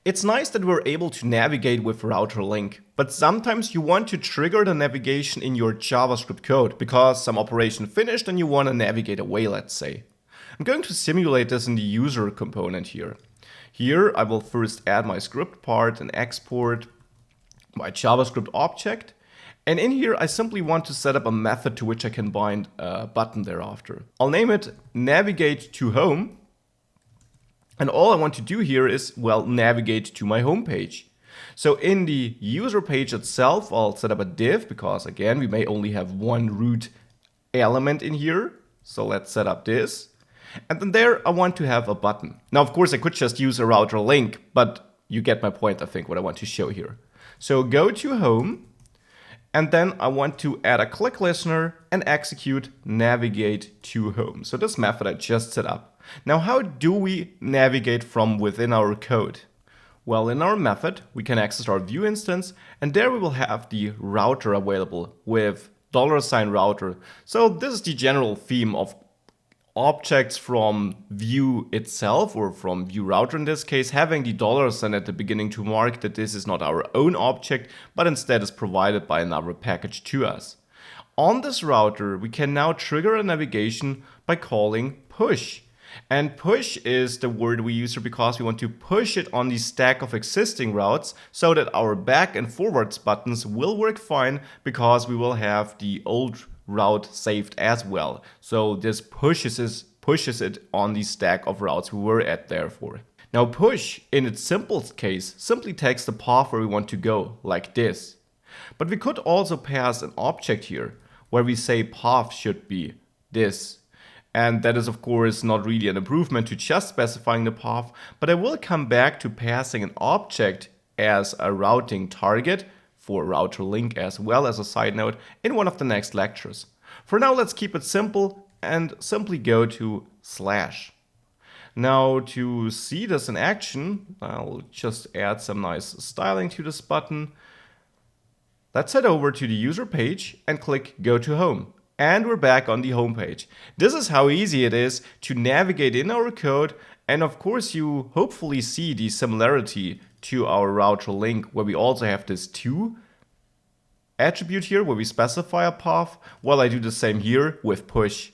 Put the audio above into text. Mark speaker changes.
Speaker 1: It's nice that we're able to navigate with router link, but sometimes you want to trigger the navigation in your JavaScript code because some operation finished and you want to navigate away, let's say. I'm going to simulate this in the user component here. Here I will first add my script part and export my JavaScript object. And in here I simply want to set up a method to which I can bind a button thereafter. I'll name it navigate to home. And all I want to do here is, well, navigate to my home page. So in the user page itself, I'll set up a div because, again, we may only have one root element in here. So let's set up this. And then there, I want to have a button. Now, of course, I could just use a router link, but you get my point, I think, what I want to show here. So go to home. And then I want to add a click listener and execute navigate to home. So this method I just set up. Now, how do we navigate from within our code? Well, in our method, we can access our view instance, and there we will have the router available with $router. So this is the general theme of objects from view itself, or from view router in this case, having the $sign at the beginning to mark that this is not our own object, but instead is provided by another package to us. On this router, we can now trigger a navigation by calling push. And push is the word we use here because we want to push it on the stack of existing routes so that our back and forwards buttons will work fine because we will have the old route saved as well. So this pushes it on the stack of routes we were at therefore. Now push in its simplest case simply takes the path where we want to go, like this. But we could also pass an object here where we say path should be this. And that is, of course, not really an improvement to just specifying the path, but I will come back to passing an object as a routing target for router link as well, as a side note, in one of the next lectures. For now, let's keep it simple and simply go to slash. Now, to see this in action, I'll just add some nice styling to this button. Let's head over to the user page and click go to home. And we're back on the home page. This is how easy it is to navigate in our code. And of course, you hopefully see the similarity to our router link, where we also have this to attribute here where we specify a path, while I do the same here with push.